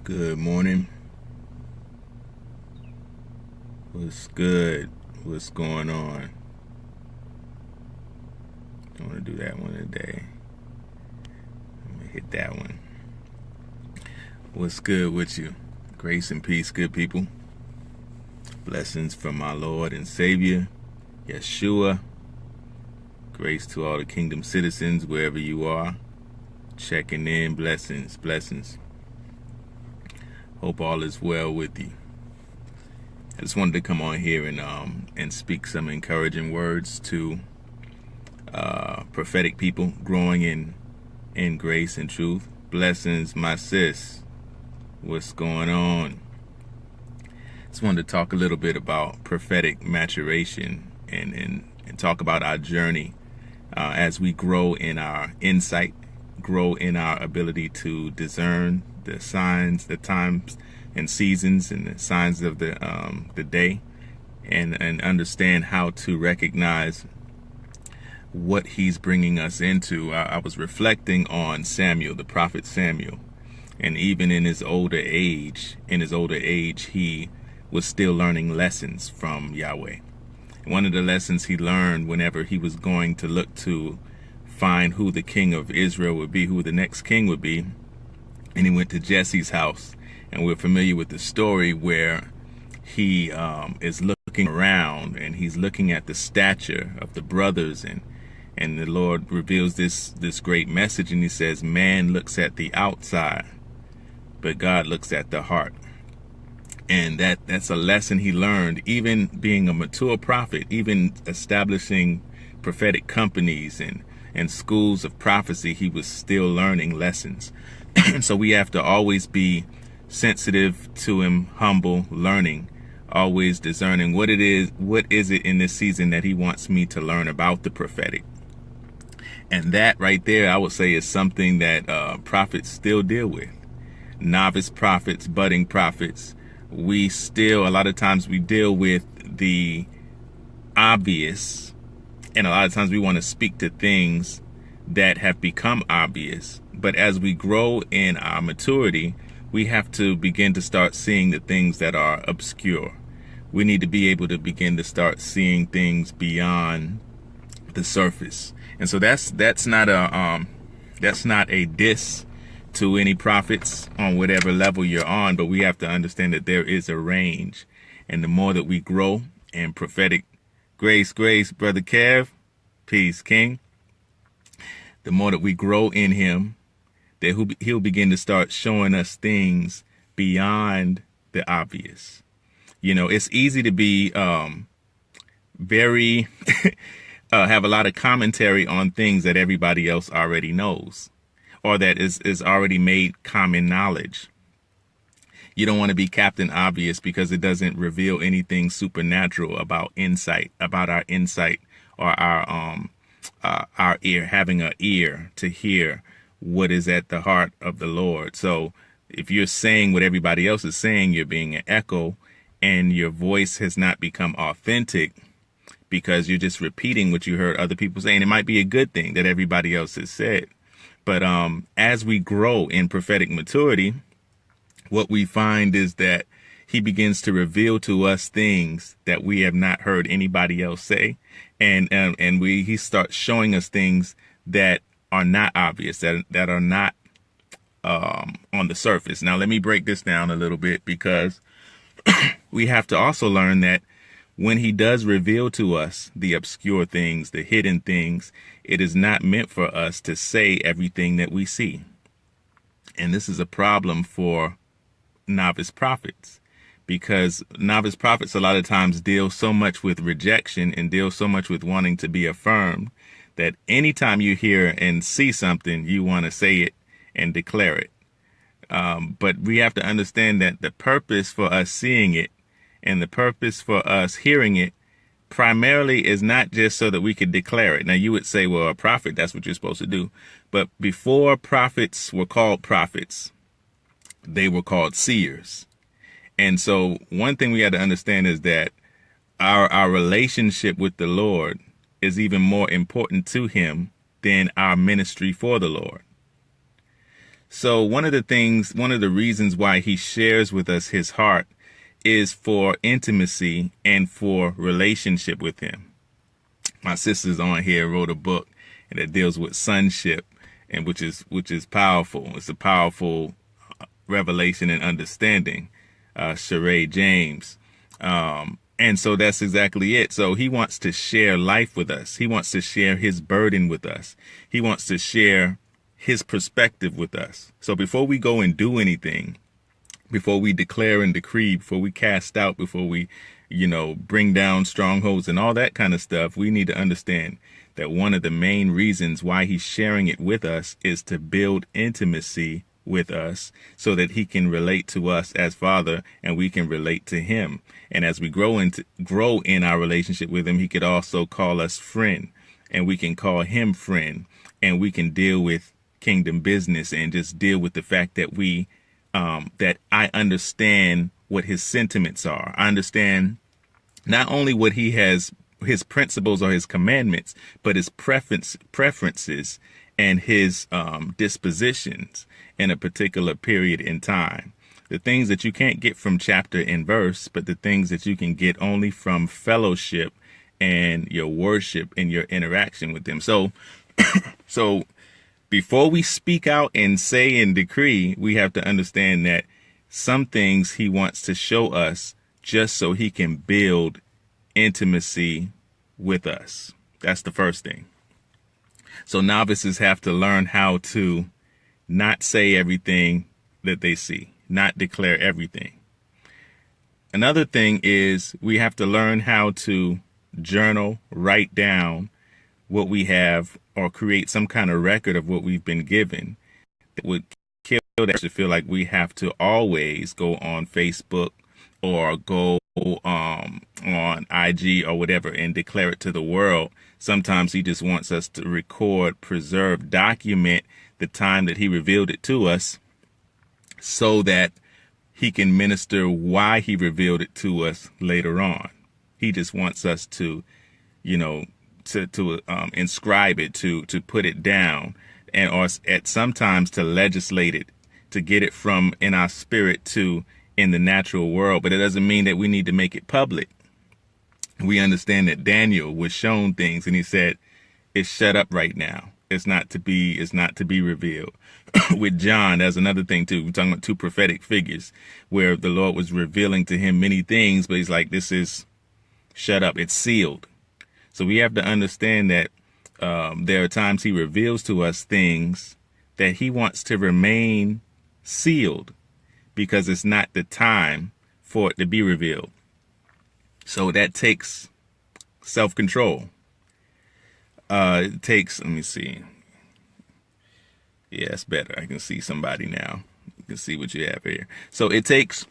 Good morning. What's good? What's going on? I want to do that one today. I'm going to hit that one. What's good with you? Grace and peace, good people. Blessings from my Lord and Savior, Yeshua. Grace to all the kingdom citizens, wherever you are. Checking in. Blessings, blessings. Hope all is well with you. I just wanted to come on here and speak some encouraging words to prophetic people growing in grace and truth. Blessings, my sis. What's going on? Just wanted to talk a little bit about prophetic maturation and talk about our journey as we grow in our insight, grow in our ability to discern the signs, the times and seasons, and the signs of the day, and understand how to recognize what he's bringing us into. I was reflecting on Samuel, the prophet Samuel, and even in his older age, he was still learning lessons from Yahweh. One of the lessons he learned whenever he was going to look to find who the king of Israel would be, who the next king would be, and he went to Jesse's house. And we're familiar with the story where he is looking around and he's looking at the stature of the brothers, and the Lord reveals this great message, and he says, man looks at the outside, but God looks at the heart. And that's a lesson he learned, even being a mature prophet, even establishing prophetic companies and schools of prophecy. He was still learning lessons. So we have to always be sensitive to him, humble, learning, always discerning what is it in this season that he wants me to learn about the prophetic. And that right there, I would say, is something that prophets still deal with. Novice prophets, budding prophets, we still, a lot of times we deal with the obvious, and a lot of times we want to speak to things that have become obvious. But as we grow in our maturity, we have to begin to start seeing the things that are obscure. We need to be able to begin to start seeing things beyond the surface. And so that's not a diss to any prophets on whatever level you're on, but we have to understand that there is a range. And the more that we grow in prophetic grace, Brother Kev, peace, King, the more that we grow in him, that he'll begin to start showing us things beyond the obvious. You know, it's easy to be very have a lot of commentary on things that everybody else already knows, or that is already made common knowledge. You don't want to be Captain Obvious because it doesn't reveal anything supernatural about our insight, or our ear, having an ear to hear what is at the heart of the Lord. So if you're saying what everybody else is saying, you're being an echo, and your voice has not become authentic because you're just repeating what you heard other people saying. It might be a good thing that everybody else has said. But as we grow in prophetic maturity, what we find is that he begins to reveal to us things that we have not heard anybody else say. And he starts showing us things that are not obvious, that are not on the surface. Now, let me break this down a little bit, because we have to also learn that when he does reveal to us the obscure things, the hidden things, it is not meant for us to say everything that we see. And this is a problem for novice prophets, because novice prophets a lot of times deal so much with rejection and deal so much with wanting to be affirmed that anytime you hear and see something, you want to say it and declare it. But we have to understand that the purpose for us seeing it and the purpose for us hearing it primarily is not just so that we could declare it. Now, you would say, well, a prophet, that's what you're supposed to do. But before prophets were called prophets, they were called seers. And so one thing we have to understand is that our relationship with the Lord is even more important to him than our ministry for the Lord. So one of the reasons why he shares with us his heart is for intimacy and for relationship with him. My sister's on here wrote a book and it deals with sonship, and which is powerful. It's a powerful revelation and understanding. Sheree James. And so that's exactly it. So he wants to share life with us. He wants to share his burden with us. He wants to share his perspective with us. So before we go and do anything, before we declare and decree, before we cast out, before we, bring down strongholds and all that kind of stuff, we need to understand that one of the main reasons why he's sharing it with us is to build intimacy with us so that he can relate to us as Father and we can relate to him. And as we grow in our relationship with him, he could also call us friend, and we can call him friend, and we can deal with kingdom business and just deal with the fact that that I understand what his sentiments are. I understand not only what he has, his principles or his commandments, but his preferences and his dispositions in a particular period in time. The things that you can't get from chapter and verse, but the things that you can get only from fellowship and your worship and your interaction with him. So before we speak out and say and decree, we have to understand that some things he wants to show us just so he can build intimacy with us. That's the first thing. So novices have to learn how to not say everything that they see, not declare everything. Another thing is we have to learn how to journal, write down what we have, or create some kind of record of what we've been given. That would kill that to feel like we have to always go on Facebook or go on IG or whatever and declare it to the world. Sometimes he just wants us to record, preserve, document the time that he revealed it to us so that he can minister why he revealed it to us later on. He just wants us to, to inscribe it, to put it down, and or at sometimes to legislate it, to get it from in our spirit to in the natural world. But it doesn't mean that we need to make it public. We understand that Daniel was shown things and he said, it's shut up right now. It's not to be revealed. With John, that's another thing too. We're talking about two prophetic figures where the Lord was revealing to him many things, but he's like, this is shut up. It's sealed. So we have to understand that there are times he reveals to us things that he wants to remain sealed because it's not the time for it to be revealed. So that takes self-control. It takes, let me see. Yeah, it's better. I can see somebody now. You can see what you have here. So it takes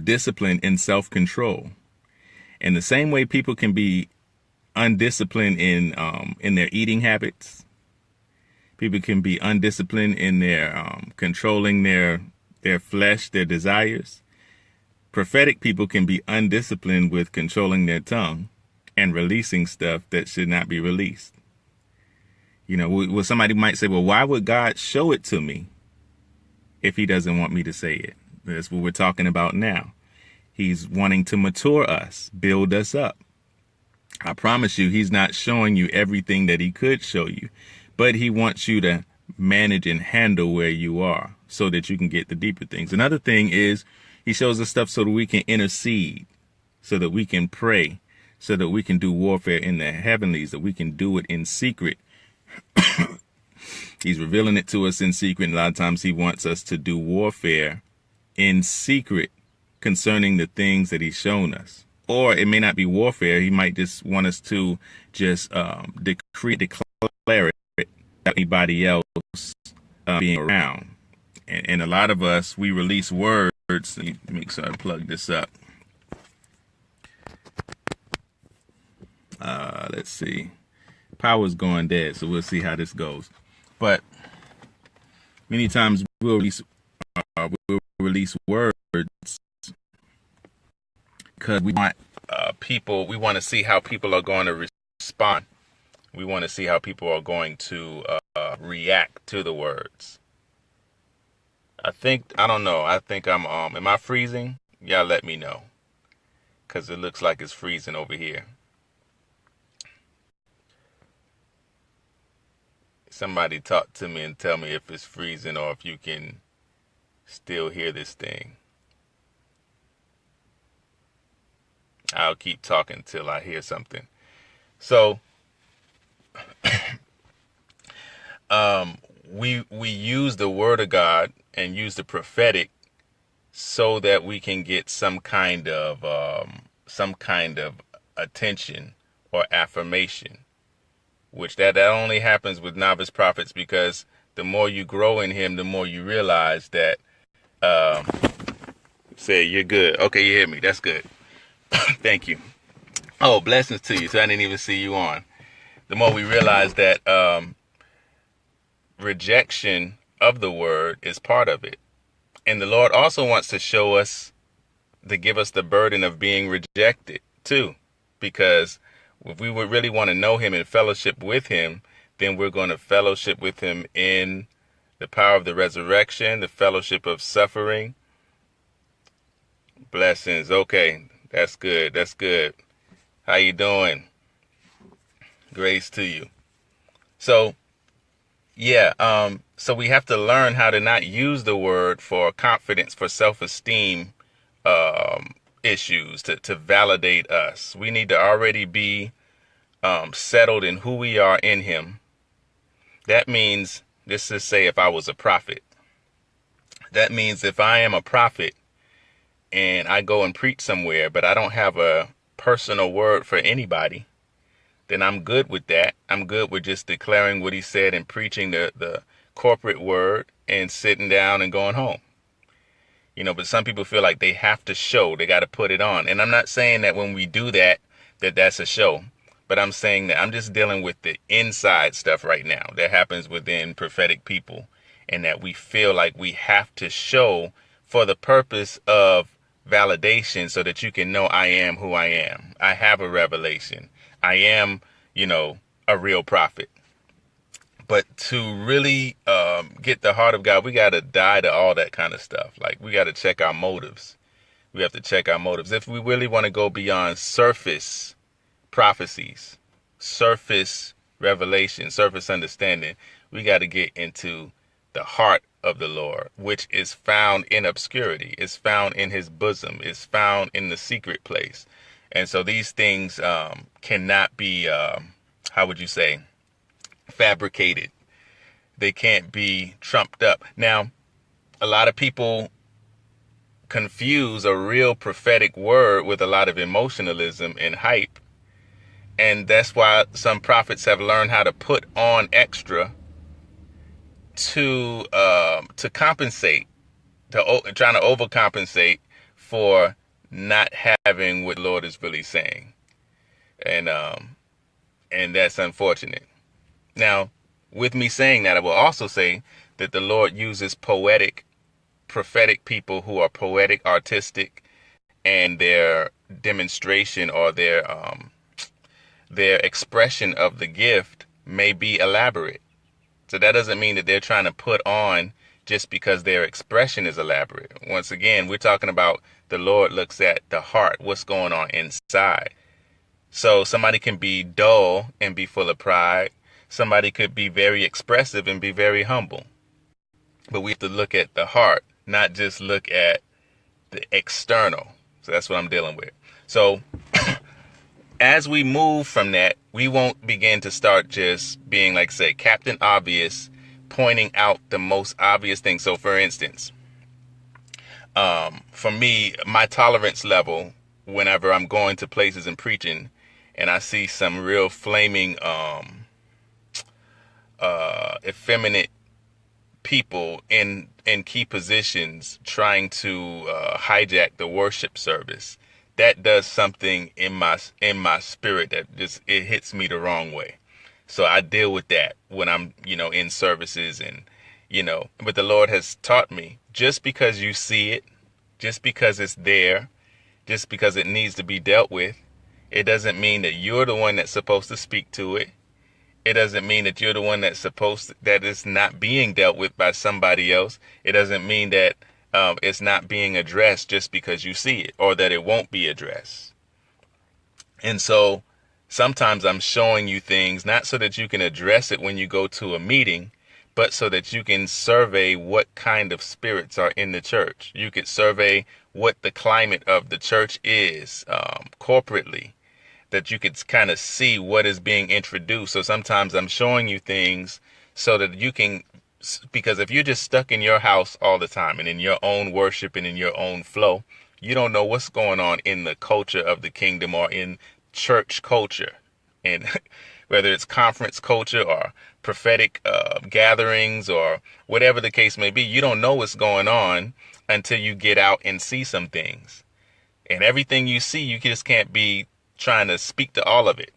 discipline and self-control. And the same way people can be undisciplined in their eating habits, people can be undisciplined in their controlling their flesh, their desires. Prophetic people can be undisciplined with controlling their tongue and releasing stuff that should not be released. Well, somebody might say, well, why would God show it to me if he doesn't want me to say it? That's what we're talking about now. He's wanting to mature us, build us up. I promise you, he's not showing you everything that he could show you, but he wants you to manage and handle where you are so that you can get the deeper things. Another thing is he shows us stuff so that we can intercede, so that we can pray, so that we can do warfare in the heavenlies, that we can do it in secret. He's revealing it to us in secret. And a lot of times he wants us to do warfare in secret concerning the things that he's shown us. Or it may not be warfare. He might just want us to just declare it without anybody else being around. And a lot of us, we release words. Let me make sure I plug this up. Let's see. Power's going dead, so we'll see how this goes. But many times we'll release words because we want people. We want to see how people are going to respond. We want to see how people are going to react to the words. I don't know. I think am I freezing? Y'all let me know. Because it looks like it's freezing over here. Somebody talk to me and tell me if it's freezing or if you can still hear this thing. I'll keep talking till I hear something. So, we use the word of God and use the prophetic so that we can get some kind of attention or affirmation, which that only happens with novice prophets, because the more you grow in him, the more you realize that say you're good. Okay, you hear me. That's good. Thank you. Oh, blessings to you. So I didn't even see you on. The more we realize that rejection of the word is part of it. And the Lord also wants to show us, to give us the burden of being rejected too. Because if we would really want to know him and fellowship with him, then we're going to fellowship with him in the power of the resurrection, the fellowship of suffering. Blessings. Okay, that's good. That's good. How you doing? Grace to you. So, yeah, so we have to learn how to not use the word for confidence, for self-esteem issues, to validate us. We need to already be settled in who we are in him. That means, this is say if I was a prophet. That means if I am a prophet and I go and preach somewhere, but I don't have a personal word for anybody, then I'm good with that. I'm good with just declaring what he said and preaching the corporate word and sitting down and going home. You know, but some people feel like they have to show, they got to put it on. And I'm not saying that when we do that, that's a show. But I'm saying that I'm just dealing with the inside stuff right now that happens within prophetic people, and that we feel like we have to show for the purpose of validation so that you can know I am who I am. I have a revelation. I am, a real prophet. But to really get the heart of God, we got to die to all that kind of stuff. Like, we got to check our motives. We have to check our motives. If we really want to go beyond surface prophecies, surface revelation, surface understanding, we got to get into the heart of the Lord, which is found in obscurity, is found in his bosom, is found in the secret place. And so these things cannot be, how would you say, fabricated. They can't be trumped up. Now, a lot of people confuse a real prophetic word with a lot of emotionalism and hype. And that's why some prophets have learned how to put on extra to compensate, trying to overcompensate for not having what the Lord is really saying. And that's unfortunate. Now, with me saying that, I will also say that the Lord uses poetic, prophetic people who are poetic, artistic, and their demonstration or their expression of the gift may be elaborate. So that doesn't mean that they're trying to put on just because their expression is elaborate. Once again, we're talking about the Lord looks at the heart, what's going on inside. So somebody can be dull and be full of pride. Somebody could be very expressive and be very humble. But we have to look at the heart, not just look at the external. So that's what I'm dealing with. So as we move from that, we won't begin to start just being, like, say, Captain Obvious, pointing out the most obvious things. So, for instance, for me, my tolerance level, whenever I'm going to places and preaching, and I see some real flaming, effeminate people in key positions trying to hijack the worship service, that does something in my spirit that just, it hits me the wrong way. So I deal with that when I'm, in services and, but the Lord has taught me, just because you see it, just because it's there, just because it needs to be dealt with, it doesn't mean that you're the one that's supposed to speak to it. It doesn't mean that you're the one that is not being dealt with by somebody else. It doesn't mean that it's not being addressed just because you see it, or that it won't be addressed. And so sometimes I'm showing you things not so that you can address it when you go to a meeting, but so that you can survey what kind of spirits are in the church. You could survey what the climate of the church is corporately, that you could kind of see what is being introduced. So sometimes I'm showing you things so that you can, because if you're just stuck in your house all the time and in your own worship and in your own flow, you don't know what's going on in the culture of the kingdom or in church culture. And whether it's conference culture or prophetic gatherings or whatever the case may be, you don't know what's going on until you get out and see some things. And everything you see, you just can't be trying to speak to all of it.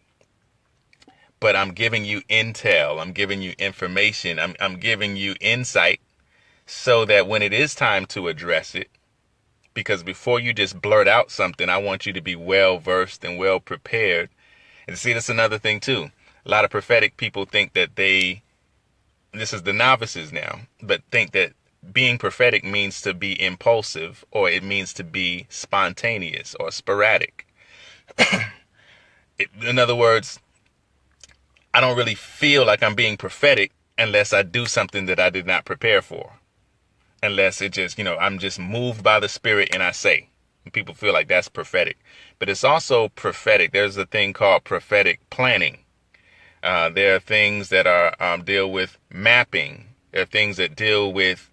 But I'm giving you intel. I'm giving you information. I'm giving you insight so that when it is time to address it, because before you just blurt out something, I want you to be well versed and well prepared. And see, that's another thing too. A lot of prophetic people think that this is the novices now, but think that being prophetic means to be impulsive, or it means to be spontaneous or sporadic. In other words, I don't really feel like I'm being prophetic unless I do something that I did not prepare for. Unless it just, I'm just moved by the Spirit and I say. And people feel like that's prophetic. But it's also prophetic. There's a thing called prophetic planning. There are things that are deal with mapping. There are things that deal with,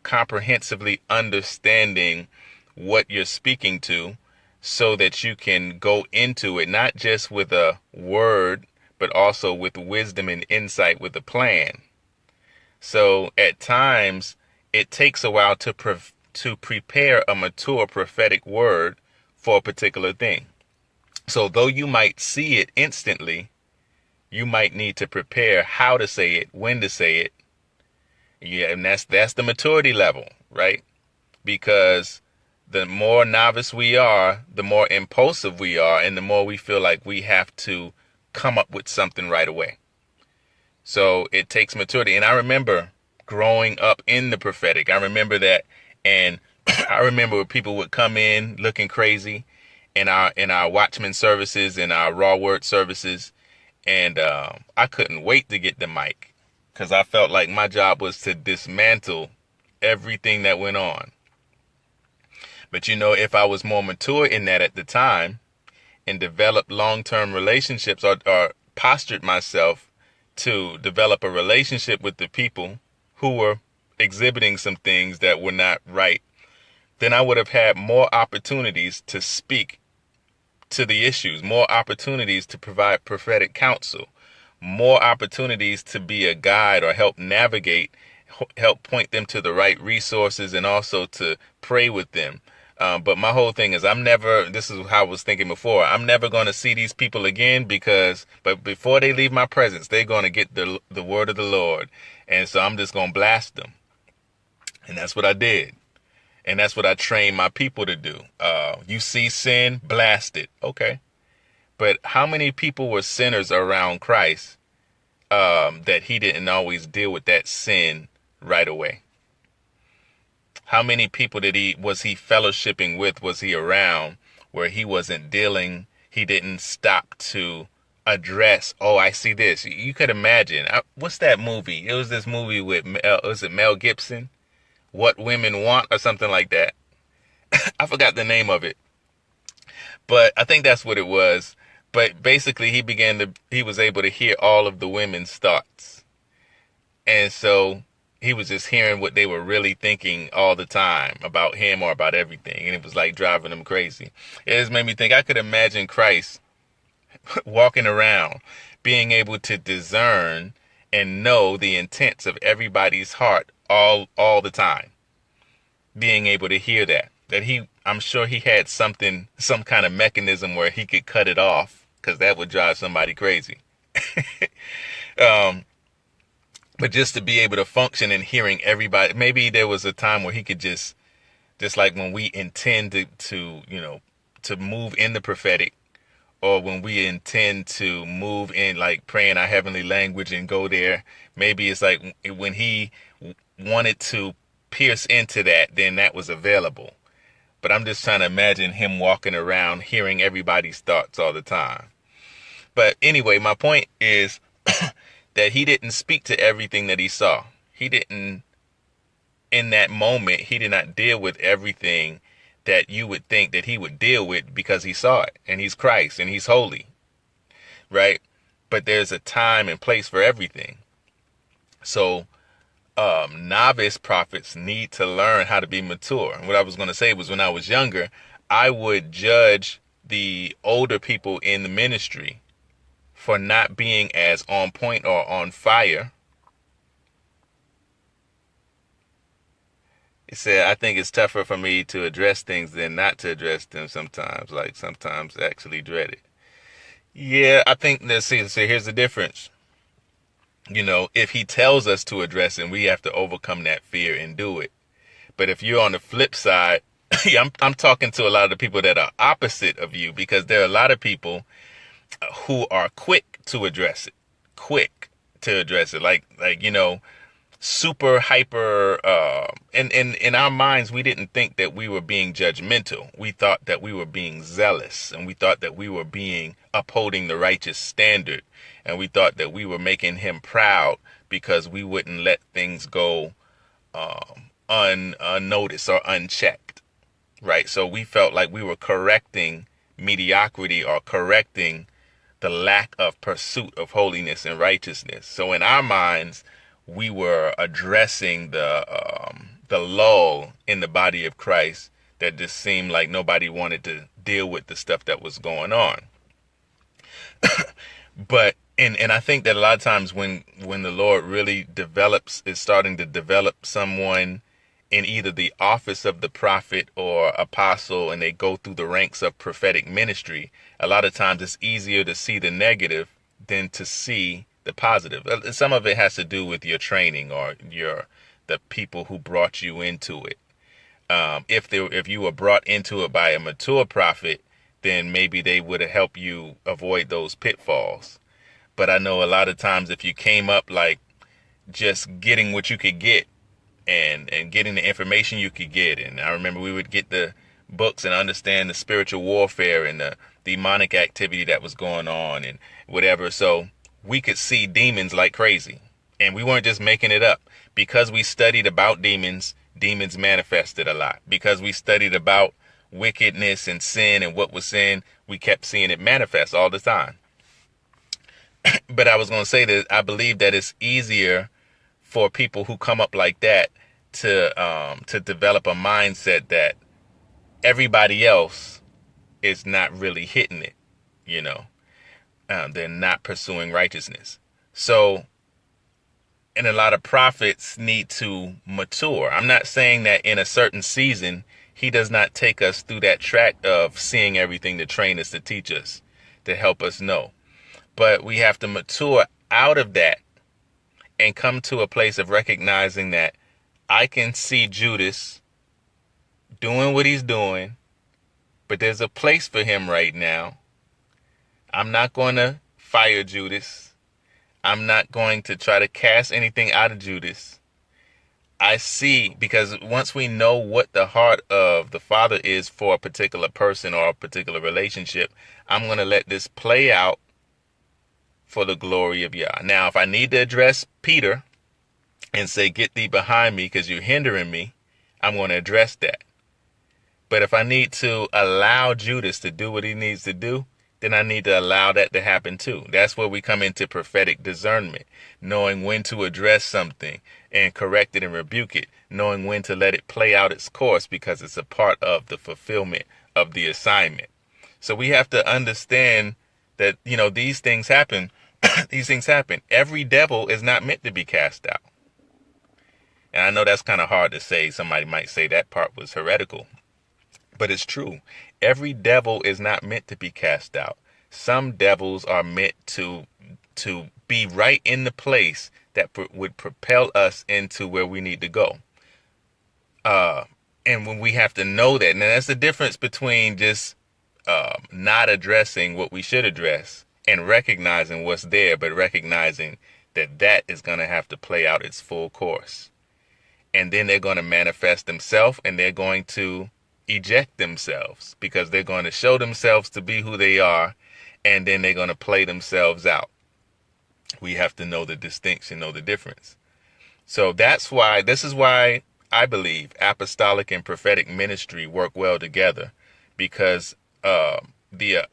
comprehensively understanding what you're speaking to so that you can go into it, not just with a word, but also with wisdom and insight with a plan. So at times, it takes a while to prepare a mature prophetic word for a particular thing. So though you might see it instantly, you might need to prepare how to say it, when to say it. Yeah, and that's the maturity level, right? Because the more novice we are, the more impulsive we are, and the more we feel like we have to come up with something right away. So it takes maturity. And I remember growing up in the prophetic. I remember that. And I remember when people would come in looking crazy in our Watchman services, in our Raw Word services. And I couldn't wait to get the mic because I felt like my job was to dismantle everything that went on. But, if I was more mature in that at the time and developed long-term relationships or postured myself to develop a relationship with the people who were exhibiting some things that were not right, then I would have had more opportunities to speak to the issues, more opportunities to provide prophetic counsel, more opportunities to be a guide or help navigate, help point them to the right resources, and also to pray with them. But my whole thing is this is how I was thinking before, I'm never going to see these people again but before they leave my presence, they're going to get the word of the Lord. And so I'm just going to blast them. And that's what I did. And that's what I trained my people to do. You see sin, blast it. Okay. But how many people were sinners around Christ that he didn't always deal with that sin right away? How many people was he fellowshipping with, was he around, where he wasn't dealing, he didn't stop to address, oh, I see this. You could imagine. What's that movie? It was this movie with, was it Mel Gibson? What Women Want or something like that. I forgot the name of it. But I think that's what it was. But basically he was able to hear all of the women's thoughts. And so he was just hearing what they were really thinking all the time about him or about everything. And it was like driving him crazy. It just made me think I could imagine Christ walking around, being able to discern and know the intents of everybody's heart all the time. Being able to hear that I'm sure he had some kind of mechanism where he could cut it off, because that would drive somebody crazy. But just to be able to function in hearing everybody, maybe there was a time where he could just like when we intend to move in the prophetic, or when we intend to move in, like praying our heavenly language and go there. Maybe it's like when he wanted to pierce into that, then that was available. But I'm just trying to imagine him walking around hearing everybody's thoughts all the time. But anyway, my point is that he didn't speak to everything that he saw. He didn't, in that moment, he did not deal with everything that you would think that he would deal with, because he saw it, and he's Christ and he's holy, right? But there's a time and place for everything. So novice prophets need to learn how to be mature. And what I was going to say was, when I was younger, I would judge the older people in the ministry for not being as on point or on fire. He said, I think it's tougher for me to address things than not to address them sometimes, like sometimes actually dread it. Yeah, I think, let's see, here's the difference. If he tells us to address it, we have to overcome that fear and do it. But if you're on the flip side, I'm talking to a lot of the people that are opposite of you, because there are a lot of people who are quick to address it, like super hyper. And in our minds, we didn't think that we were being judgmental. We thought that we were being zealous, and we thought that we were upholding the righteous standard, and we thought that we were making him proud because we wouldn't let things go unnoticed or unchecked, right? So we felt like we were correcting mediocrity or correcting the lack of pursuit of holiness and righteousness. So in our minds, we were addressing the lull in the body of Christ that just seemed like nobody wanted to deal with the stuff that was going on. But and I think that a lot of times when the Lord really is starting to develop someone in either the office of the prophet or apostle, and they go through the ranks of prophetic ministry, a lot of times it's easier to see the negative than to see the positive. Some of it has to do with your training or the people who brought you into it. If you were brought into it by a mature prophet, then maybe they would have helped you avoid those pitfalls. But I know a lot of times if you came up like just getting what you could get and getting the information you could get, and I remember we would get the books and understand the spiritual warfare and the demonic activity that was going on and whatever. So we could see demons like crazy, and we weren't just making it up. Because we studied about demons manifested a lot. Because we studied about wickedness and sin and what was sin, we kept seeing it manifest all the time. But I was going to say that I believe that it's easier for people who come up like that to develop a mindset that everybody else is not really hitting it, they're not pursuing righteousness. So, and a lot of prophets need to mature. I'm not saying that in a certain season, he does not take us through that track of seeing everything to train us, to teach us, to help us know. But we have to mature out of that and come to a place of recognizing that I can see Judas doing what he's doing, but there's a place for him right now. I'm not going to fire Judas. I'm not going to try to cast anything out of Judas. I see, because once we know what the heart of the Father is for a particular person or a particular relationship, I'm going to let this play out for the glory of Yah. Now, if I need to address Peter and say, get thee behind me because you're hindering me, I'm going to address that. But if I need to allow Judas to do what he needs to do, then I need to allow that to happen too. That's where we come into prophetic discernment, knowing when to address something and correct it and rebuke it, knowing when to let it play out its course because it's a part of the fulfillment of the assignment. So we have to understand that, these things happen. These things happen. Every devil is not meant to be cast out. And I know that's kind of hard to say. Somebody might say that part was heretical, but it's true. Every devil is not meant to be cast out. Some devils are meant to be right in the place that would propel us into where we need to go. And when we have to know that, and that's the difference between just not addressing what we should address and recognizing what's there, but recognizing that that is going to have to play out its full course. And then they're going to manifest themselves, and they're going to eject themselves because they're going to show themselves to be who they are, and then they're going to play themselves out. We have to know the distinction, know the difference. So this is why I believe apostolic and prophetic ministry work well together, because the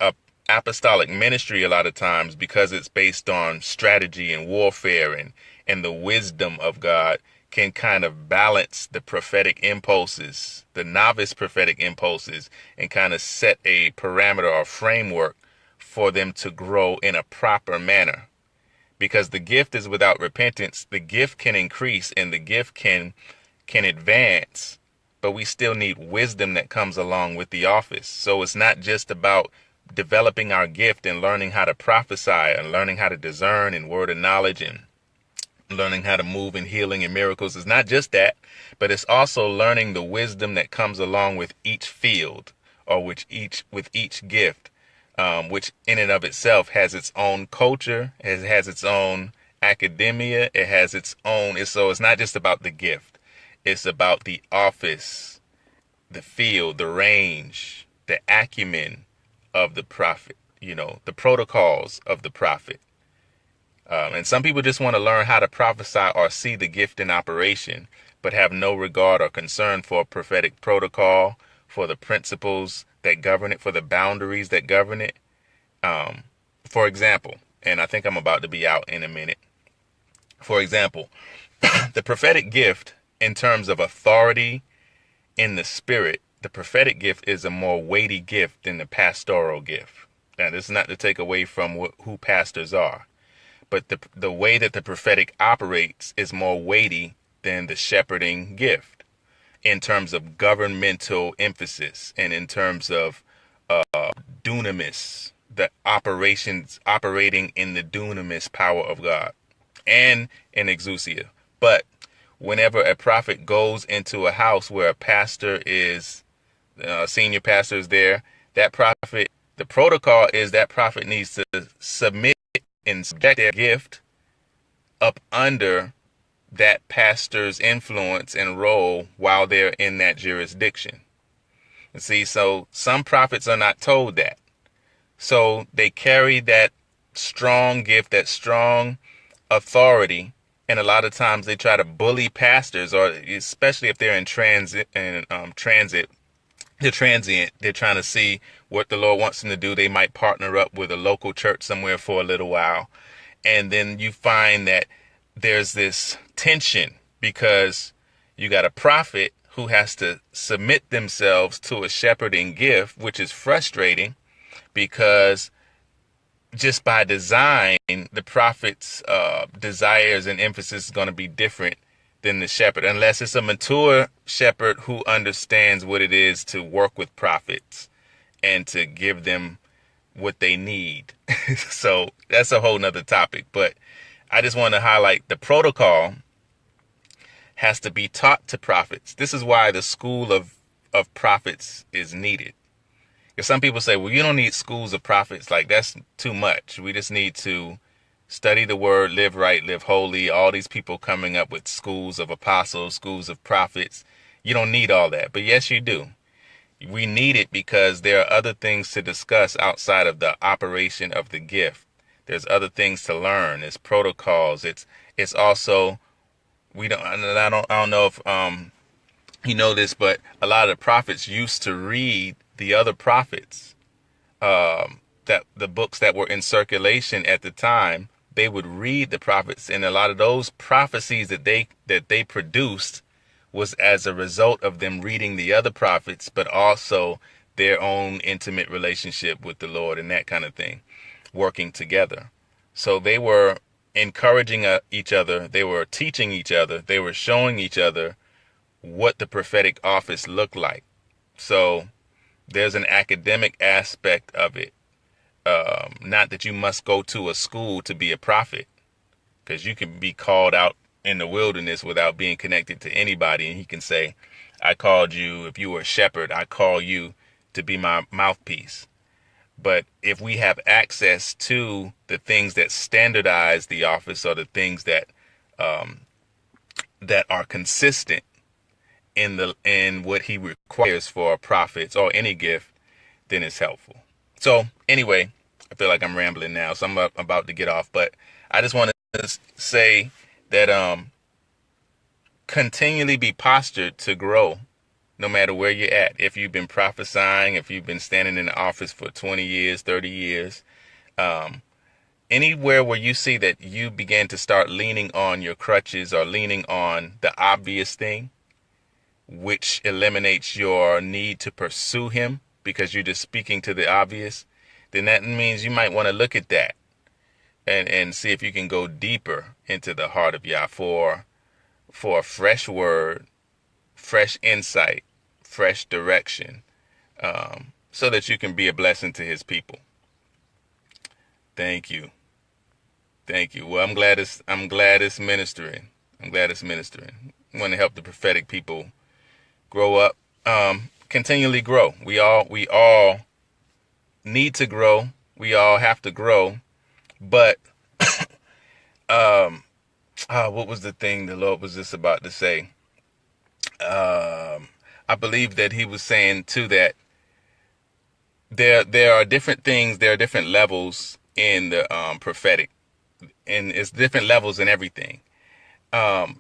apostolic ministry, a lot of times, because it's based on strategy and warfare and the wisdom of God, can kind of balance the prophetic impulses, the novice prophetic impulses, and kind of set a parameter or framework for them to grow in a proper manner. Because the gift is without repentance, the gift can increase and the gift can advance, but we still need wisdom that comes along with the office. So it's not just about developing our gift and learning how to prophesy and learning how to discern in word of knowledge and learning how to move in healing and miracles. It's not just that, but it's also learning the wisdom that comes along with each field or with each gift, which in and of itself has its own culture, it has its own academia, it has its own. So it's not just about the gift. It's about the office, the field, the range, the acumen of the prophet, the protocols of the prophet. And some people just want to learn how to prophesy or see the gift in operation, but have no regard or concern for prophetic protocol, for the principles that govern it, for the boundaries that govern it. For example, and I think I'm about to be out in a minute. For example, the prophetic gift, in terms of authority in the spirit, the prophetic gift is a more weighty gift than the pastoral gift. Now, this is not to take away from who pastors are, but the way that the prophetic operates is more weighty than the shepherding gift in terms of governmental emphasis and in terms of dunamis, the operations operating in the dunamis power of God, and in exousia. But whenever a prophet goes into a house where a pastor is, senior pastor is there, that prophet, the protocol is that prophet needs to submit and subject their gift up under that pastor's influence and role while they're in that jurisdiction. And see, so some prophets are not told that. So they carry that strong gift, that strong authority, and a lot of times they try to bully pastors, or especially if they're in transit, they're transient. They're trying to see what the Lord wants them to do. They might partner up with a local church somewhere for a little while. And then you find that there's this tension because you got a prophet who has to submit themselves to a shepherding gift, which is frustrating because just by design, the prophet's desires and emphasis is going to be different than the shepherd, unless it's a mature shepherd who understands what it is to work with prophets and to give them what they need. So that's a whole nother topic. But I just want to highlight the protocol has to be taught to prophets. This is why the school of prophets is needed. Because some people say, well, you don't need schools of prophets. Like, that's too much. We just need to study the word, live right, live holy. All these people coming up with schools of apostles, schools of prophets. You don't need all that. But yes, you do. We need it because there are other things to discuss outside of the operation of the gift. There's other things to learn. There's protocols. It's also, I don't know if you know this, but a lot of the prophets used to read the other prophets, that the books that were in circulation at the time. They would read the prophets, and a lot of those prophecies that they produced was as a result of them reading the other prophets, but also their own intimate relationship with the Lord and that kind of thing, working together. So they were encouraging each other. They were teaching each other. They were showing each other what the prophetic office looked like. So there's an academic aspect of it. Not that you must go to a school to be a prophet, because you can be called out in the wilderness without being connected to anybody. And he can say, I called you, if you were a shepherd, I call you to be my mouthpiece. But if we have access to the things that standardize the office, or the things um, that are consistent in what he requires for prophets or any gift, then it's helpful. So anyway, I feel like I'm rambling now, so I'm about to get off. But I just want to say that continually be postured to grow, no matter where you're at. If you've been prophesying, if you've been standing in the office for 20 years, 30 years, anywhere where you see that you begin to start leaning on your crutches or leaning on the obvious thing, which eliminates your need to pursue him because you're just speaking to the obvious, then that means you might want to look at that and see if you can go deeper into the heart of Yah for a fresh word, fresh insight, fresh direction, so that you can be a blessing to his people. Thank you. Thank you. Well, I'm glad it's ministering. I'm glad it's ministering. I want to help the prophetic people grow up, continually grow. We all need to grow. We all have to grow. But what was the thing the Lord was just about to say? I believe that he was saying too that there are different things, there are different levels in the prophetic, and it's different levels in everything.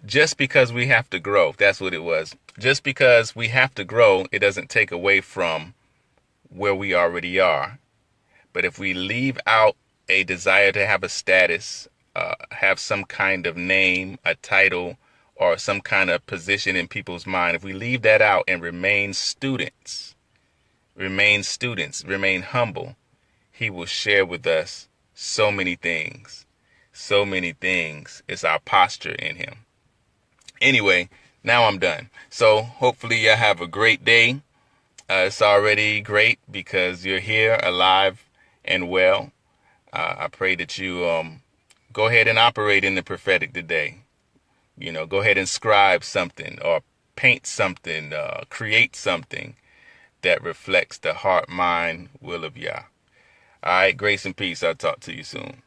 Just because we have to grow, that's what it was. Just because we have to grow, it doesn't take away from where we already are. But if we leave out a desire to have a status, have some kind of name, a title, or some kind of position in people's mind, if we leave that out and remain students, remain humble, he will share with us so many things. So many things. It's our posture in him. Anyway, now I'm done. So hopefully you have a great day. It's already great because you're here alive and well. I pray that you go ahead and operate in the prophetic today. Go ahead and scribe something or paint something, create something that reflects the heart, mind, will of Yah. All right, grace and peace. I'll talk to you soon.